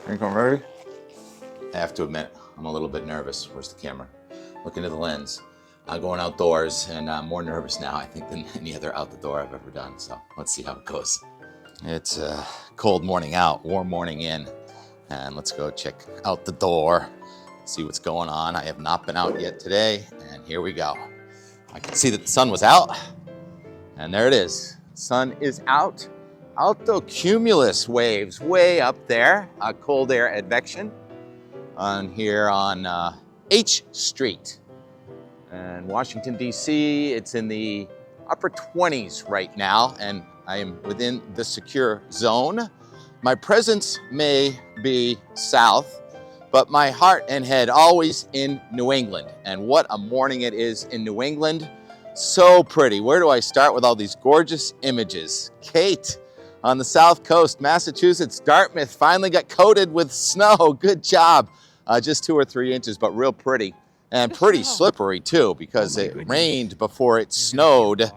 Think I'm ready? I have to admit, I'm a little bit nervous. Where's the camera? Looking at the lens. Going outdoors, and I'm more nervous now, I think, than any other out the door I've ever done. So let's see how it goes. It's a cold morning out, warm morning in, and let's go check out the door, see what's going on. I have not been out yet today, and here we go. I can see that the sun was out, and there it is. Sun is out. Altocumulus waves way up there. Cold air advection on here on H Street. And Washington, D.C., it's in the upper 20s right now, and I am within the secure zone. My presence may be south, but my heart and head always in New England. And what a morning it is in New England. So pretty. Where do I start with all these gorgeous images? Kate, on the south coast, Massachusetts, Dartmouth finally got coated with snow. Good job. Just 2 or 3 inches, but real pretty. And pretty slippery too, because it rained before it snowed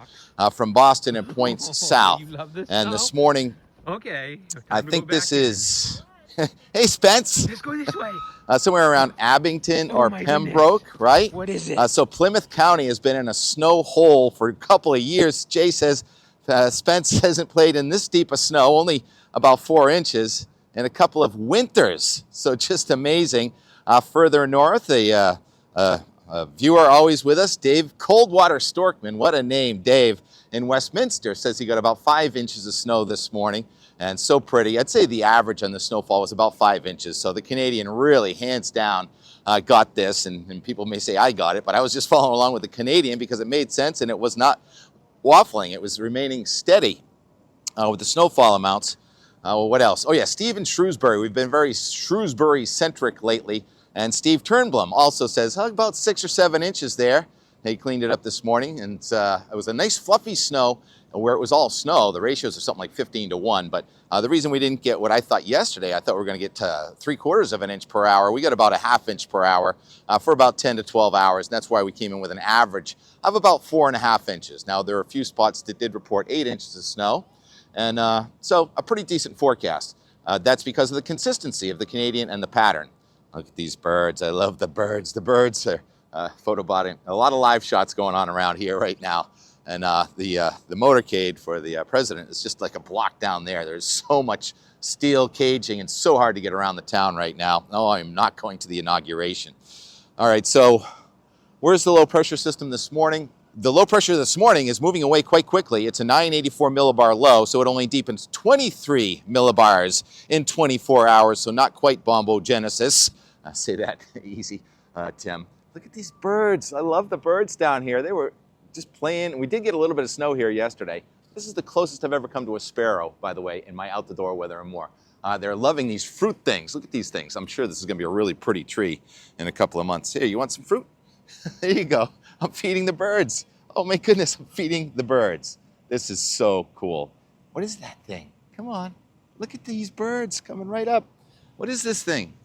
from Boston and points south. And this morning, I think this is, hey Spence. Let's go this way. Somewhere around Abington or Pembroke, goodness. right? What is it? So Plymouth County has been in a snow hole for a couple of years. Jay says Spence hasn't played in this deep of snow, only about 4 inches in a couple of winters. So just amazing. Further north, a viewer always with us, Dave Coldwater Storkman, what a name, Dave, in Westminster, says he got about 5 inches of snow this morning, and so pretty. I'd say the average on the snowfall was about 5 inches, so the Canadian really, hands down, got this, and people may say I got it, but I was just following along with the Canadian because it made sense and it was not waffling. It was remaining steady with the snowfall amounts. Well, what else? Oh yeah, Steve in Shrewsbury. We've been very Shrewsbury-centric lately. And Steve Turnblom also says, about 6 or 7 inches there. He cleaned it up this morning, and it was a nice fluffy snow where it was all snow. The ratios are something like 15-1, but the reason we didn't get what I thought yesterday, I thought we were going to get to 3/4 of an inch per hour. We got about a 1/2 inch per hour for about 10 to 12 hours, and that's why we came in with an average of about 4.5 inches. Now, there are a few spots that did report 8 inches of snow, and so a pretty decent forecast. That's because of the consistency of the Canadian and the pattern. Look at these birds. I love the birds. The birds are photobotting. A lot of live shots going on around here right now. And the motorcade for the president is just like a block down there. There's so much steel caging and so hard to get around the town right now. No, I'm not going to the inauguration. All right, so where's the low pressure system this morning? The low pressure this morning is moving away quite quickly. It's a 984 millibar low, so it only deepens 23 millibars in 24 hours, so not quite bombogenesis. I say that easy, Tim. Look at these birds. I love the birds down here. They were just playing. We did get a little bit of snow here yesterday. This is the closest I've ever come to a sparrow, by the way, in my out-the-door weather and more. They're loving these fruit things. Look at these things. I'm sure this is going to be a really pretty tree in a couple of months. Here, you want some fruit? There you go. I'm feeding the birds. Oh my goodness, I'm feeding the birds. This is so cool. What is that thing? Come on. Look at these birds coming right up. What is this thing?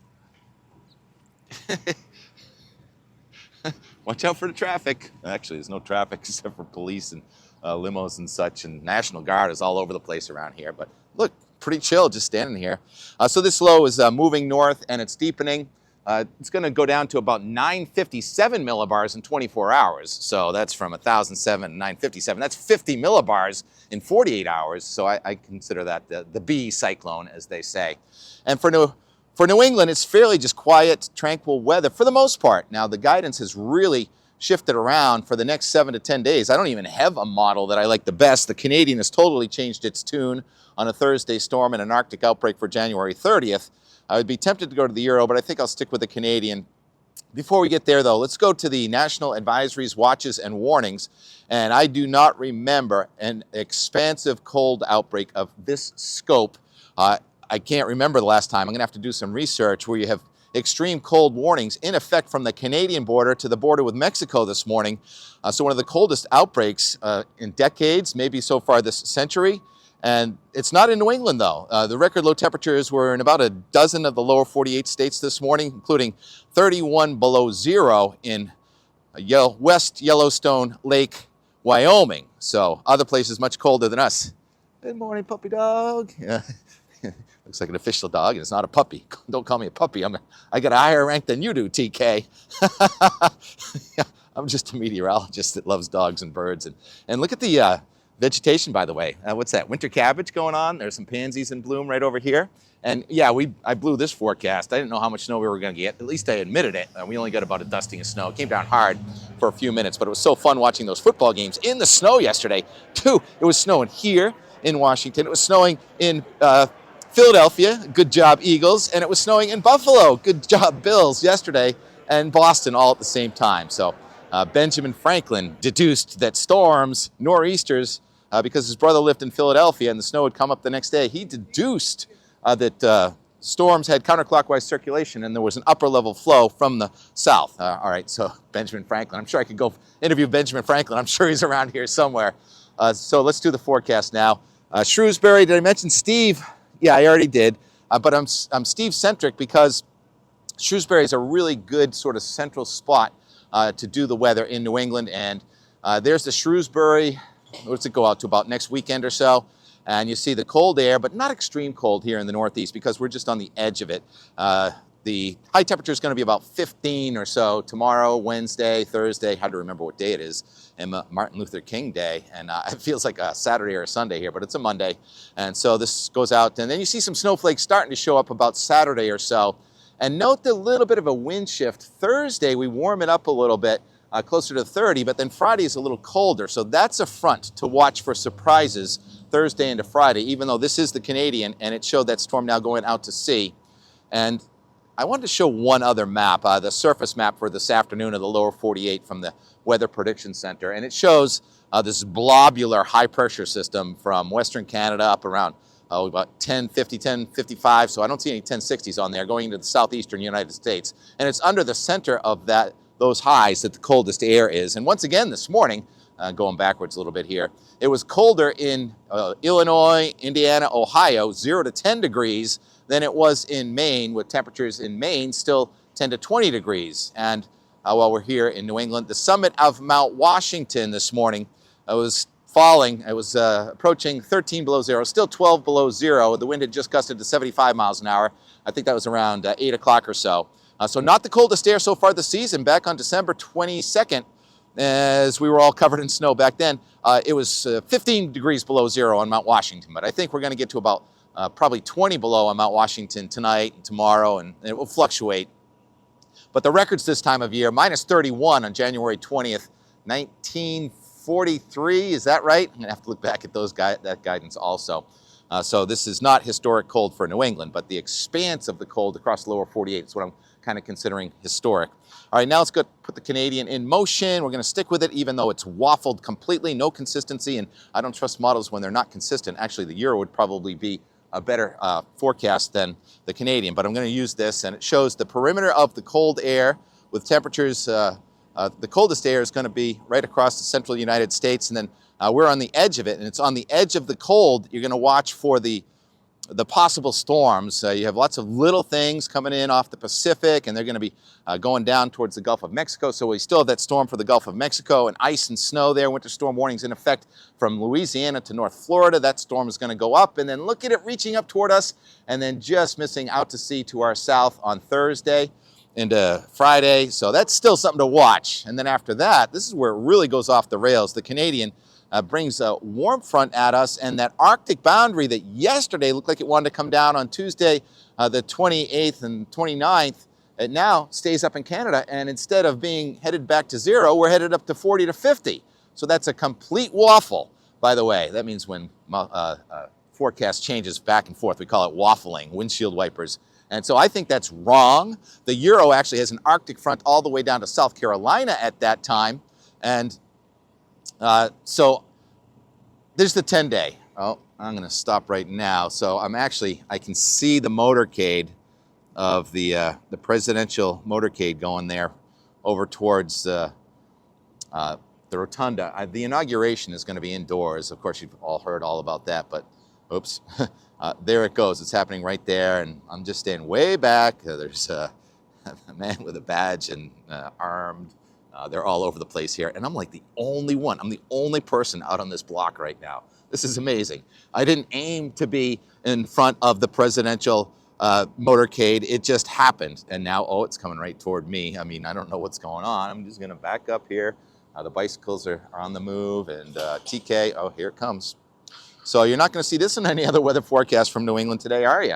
Watch out for the traffic. Actually, there's no traffic except for police and limos and such, and National Guard is all over the place around here. But look, pretty chill just standing here. So this low is moving north and it's deepening. It's going to go down to about 957 millibars in 24 hours. So that's from 1,007 to 957. That's 50 millibars in 48 hours. So I consider that the B cyclone, as they say. And for New England, it's fairly just quiet, tranquil weather for the most part. Now, the guidance has really shifted around for the next 7 to 10 days. I don't even have a model that I like the best. The Canadian has totally changed its tune on a Thursday storm and an Arctic outbreak for January 30th. I would be tempted to go to the Euro, but I think I'll stick with the Canadian. Before we get there, though, let's go to the national advisories, watches, and warnings. And I do not remember an expansive cold outbreak of this scope. I can't remember the last time. I'm going to have to do some research where you have extreme cold warnings in effect from the Canadian border to the border with Mexico this morning. So one of the coldest outbreaks in decades, maybe so far this century. And it's not in New England, though. The record low temperatures were in about a dozen of the lower 48 states this morning, including 31 below zero in West Yellowstone Lake, Wyoming. So other places much colder than us. Good morning, puppy dog. Yeah. Looks like an official dog, and it's not a puppy. Don't call me a puppy. I got a higher rank than you do, TK. I'm just a meteorologist that loves dogs and birds. And look at the vegetation, by the way. What's that? Winter cabbage going on. There's some pansies in bloom right over here. And yeah, I blew this forecast. I didn't know how much snow we were going to get. At least I admitted it. We only got about a dusting of snow. It came down hard for a few minutes, but it was so fun watching those football games in the snow yesterday, too. It was snowing here in Washington. It was snowing in Philadelphia. Good job, Eagles. And it was snowing in Buffalo. Good job, Bills, yesterday. And Boston all at the same time. So Benjamin Franklin deduced that storms, nor'easters, because his brother lived in Philadelphia and the snow would come up the next day, he deduced that storms had counterclockwise circulation and there was an upper level flow from the south. All right, so Benjamin Franklin. I'm sure I could go interview Benjamin Franklin. I'm sure he's around here somewhere. So let's do the forecast now. Shrewsbury, did I mention Steve? Yeah, I already did. But I'm Steve-centric because Shrewsbury is a really good sort of central spot to do the weather in New England. And there's the Shrewsbury. What's it go out to about next weekend or so? And you see the cold air, but not extreme cold here in the Northeast because we're just on the edge of it. The high temperature is going to be about 15 or so tomorrow, Wednesday, Thursday. Hard to remember what day it is. And Martin Luther King Day. And it feels like a Saturday or a Sunday here, but it's a Monday. And so this goes out. And then you see some snowflakes starting to show up about Saturday or so. And note the little bit of a wind shift. Thursday, we warm it up a little bit. Closer to 30, but then Friday is a little colder. So that's a front to watch for surprises Thursday into Friday, even though this is the Canadian, and it showed that storm now going out to sea. And I wanted to show one other map, the surface map for this afternoon of the lower 48 from the Weather Prediction Center. And it shows this blobular high-pressure system from Western Canada up around about 1050, 1055, so I don't see any 1060s on there, going into the southeastern United States. And it's under the center of those highs that the coldest air is. And once again this morning, going backwards a little bit here, it was colder in Illinois, Indiana, Ohio, 0 to 10 degrees than it was in Maine, with temperatures in Maine still 10 to 20 degrees. And while we're here in New England, the summit of Mount Washington this morning was falling. It was approaching 13 below zero, still 12 below zero. The wind had just gusted to 75 miles an hour. I think that was around 8 o'clock or so. So not the coldest air so far this season. Back on December 22nd, as we were all covered in snow back then, it was 15 degrees below zero on Mount Washington. But I think we're going to get to about probably 20 below on Mount Washington tonight and tomorrow, and it will fluctuate. But the records this time of year, minus 31 on January 20th, 1943. Is that right? I'm going to have to look back at that guidance also. So this is not historic cold for New England, but the expanse of the cold across the lower 48 is what I'm kind of considering historic. All right, now let's go put the Canadian in motion. We're going to stick with it, even though it's waffled completely, no consistency, and I don't trust models when they're not consistent. Actually, the Euro would probably be a better forecast than the Canadian, but I'm going to use this, and it shows the perimeter of the cold air with temperatures. The coldest air is going to be right across the central United States, and then we're on the edge of it, and it's on the edge of the cold. You're going to watch for the possible storms. You have lots of little things coming in off the Pacific, and they're going to be going down towards the Gulf of Mexico. So we still have that storm for the Gulf of Mexico and ice and snow there. Winter storm warnings in effect from Louisiana to North Florida. That storm is going to go up, and then look at it reaching up toward us and then just missing out to sea to our south on Thursday into Friday. So that's still something to watch. And then after that, this is where it really goes off the rails. The Canadian brings a warm front at us, and that Arctic boundary that yesterday looked like it wanted to come down on Tuesday, the 28th and 29th, it now stays up in Canada, and instead of being headed back to zero, we're headed up to 40 to 50. So that's a complete waffle, by the way. That means when forecast changes back and forth, we call it waffling, windshield wipers. And so I think that's wrong. The Euro actually has an Arctic front all the way down to South Carolina at that time, and so there's the 10-day. Oh, I'm going to stop right now. So I can see the motorcade of the presidential motorcade going there over towards the rotunda. The inauguration is going to be indoors. Of course, you've all heard all about that, but oops, there it goes. It's happening right there, and I'm just staying way back. There's a man with a badge and armed. They're all over the place here, and I'm like the only one. I'm the only person out on this block right now. This is amazing. I didn't aim to be in front of the presidential motorcade. It just happened. And now, oh, it's coming right toward me. I mean, I don't know what's going on. I'm just going to back up here. The bicycles are on the move, and TK, oh, here it comes. So you're not going to see this in any other weather forecast from New England today, are you?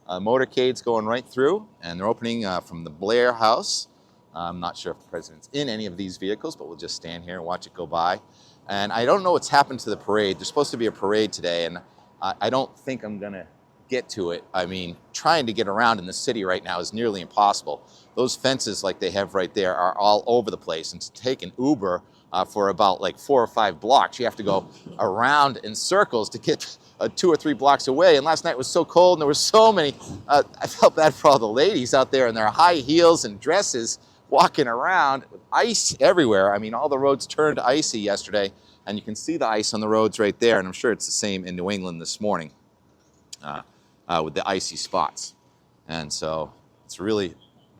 Motorcade's going right through, and they're opening from the Blair House. I'm not sure if the president's in any of these vehicles, but we'll just stand here and watch it go by. And I don't know what's happened to the parade. There's supposed to be a parade today, and I don't think I'm going to get to it. I mean, trying to get around in the city right now is nearly impossible. Those fences like they have right there are all over the place, and to take an Uber for about like 4 or 5 blocks, you have to go around in circles to get 2 or 3 blocks away. And last night was so cold, and there were so many, I felt bad for all the ladies out there in their high heels and dresses walking around with ice everywhere. I mean, all the roads turned icy yesterday, and you can see the ice on the roads right there, and I'm sure it's the same in New England this morning with the icy spots. And so it's really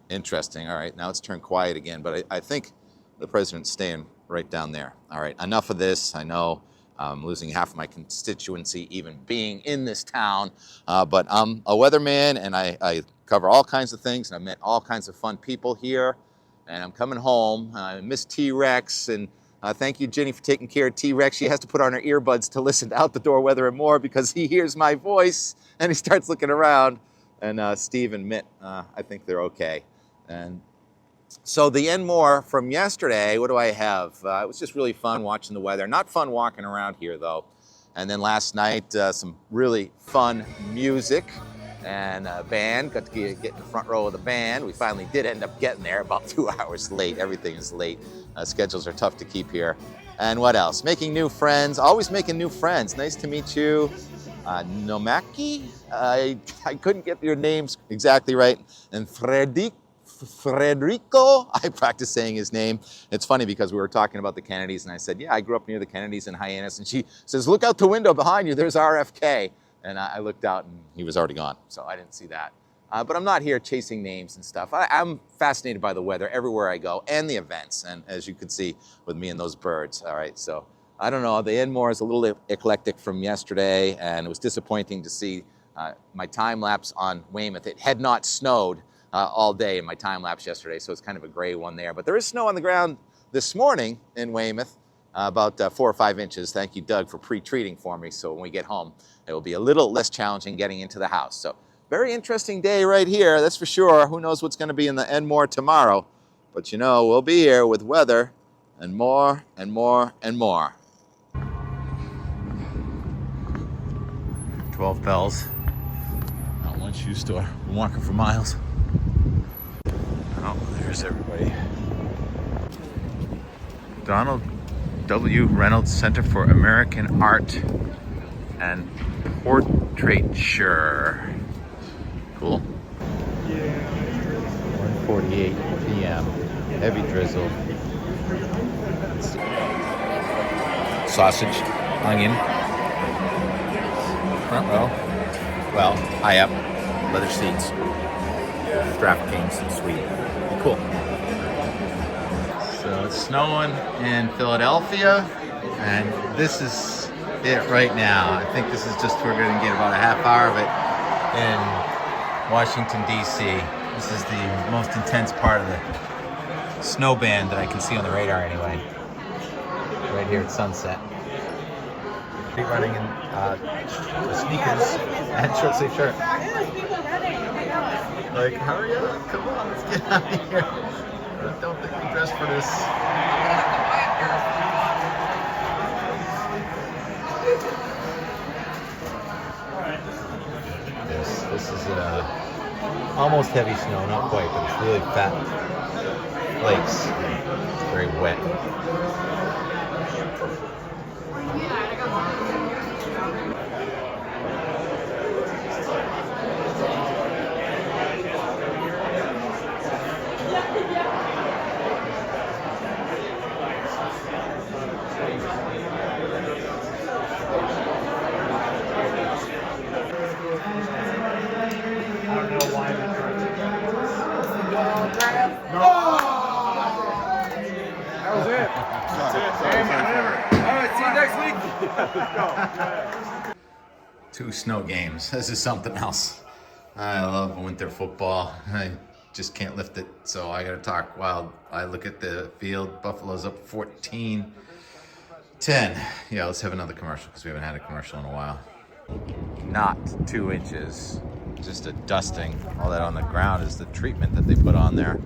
interesting. All right, now it's turned quiet again, but I think the president's staying right down there. All right, enough of this. I know I'm losing half of my constituency even being in this town, but I'm a weatherman, and I cover all kinds of things, and I've met all kinds of fun people here, and I'm coming home. I miss T-Rex, and thank you, Jenny, for taking care of T-Rex. She has to put on her earbuds to listen to Out the Door Weather and More because he hears my voice, and he starts looking around. And Steve and Mitt, I think they're okay. And so the and more from yesterday, what do I have? It was just really fun watching the weather. Not fun walking around here, though. And then last night, some really fun music and a band. Got to get in the front row of the band. We finally did end up getting there about 2 hours late. Everything is late. Schedules are tough to keep here. And what else? Making new friends. Always making new friends. Nice to meet you. Nomaki? I couldn't get your names exactly right. And Frederico, I practiced saying his name. It's funny because we were talking about the Kennedys, and I said, yeah, I grew up near the Kennedys in Hyannis. And she says, look out the window behind you, there's RFK. And I looked out, and he was already gone, so I didn't see that. But I'm not here chasing names and stuff. I'm fascinated by the weather everywhere I go, and the events, and as you can see with me and those birds. All right, so I don't know, the Enmore is a little eclectic from yesterday, and it was disappointing to see my time lapse on Weymouth. It had not snowed all day in my time lapse yesterday, so it's kind of a gray one there. But there is snow on the ground this morning in Weymouth, about 4 or 5 inches. Thank you, Doug, for pre-treating for me, so when we get home, it will be a little less challenging getting into the house. So very interesting day right here, that's for sure. Who knows what's going to be in the Enmore tomorrow? But you know, we'll be here with weather and more and more and more. 12 bells. Not one shoe store. Been walking for miles. Oh, there's everybody. Donald W. Reynolds Center for American Art and Portraiture. Cool. 1:48 p.m. Heavy drizzle. Sausage, onion. Front row. Well, high up. Leather seats. DraftKings suite. Cool. So it's snowing in Philadelphia, and this is it right now. I think this is just, we're going to get about a half hour of it in Washington, D.C. This is the most intense part of the snow band that I can see on the radar anyway. Right here at sunset. Feet running in sneakers and short sleeve shirt. Like, hurry up, come on, let's get out of here. I don't think we dressed for this. This is almost heavy snow, not quite, but it's really fat flakes. It's very wet. That was it. All right, see you next week. Two snow games. This is something else. I love winter football. I just can't lift it, so I gotta talk while I look at the field. Buffalo's up 14-10. Yeah, let's have another commercial because we haven't had a commercial in a while. Not 2 inches, just a dusting. All that on the ground is the treatment that they put on there.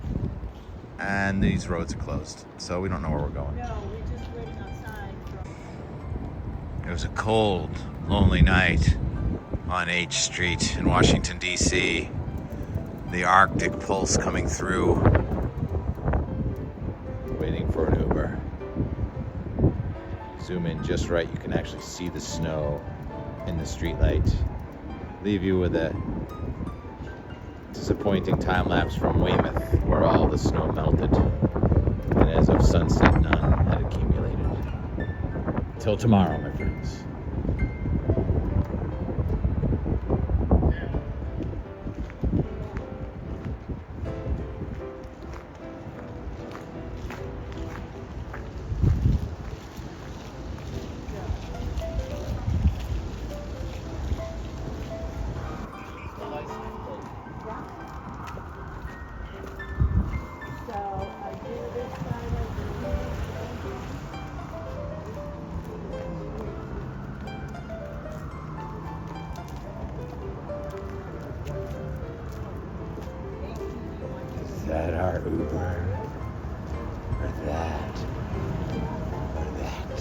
And these roads are closed, so we don't know where we're going. No, we're just waiting outside. It was a cold, lonely night on H Street in Washington, D.C. The Arctic pulse coming through. Waiting for an Uber. Zoom in just right, you can actually see the snow in the streetlight. Leave you with a disappointing time lapse from Weymouth, where all the snow melted. And as of sunset, none had accumulated. Till tomorrow, my friends. Is that our Uber? Or that? Or that?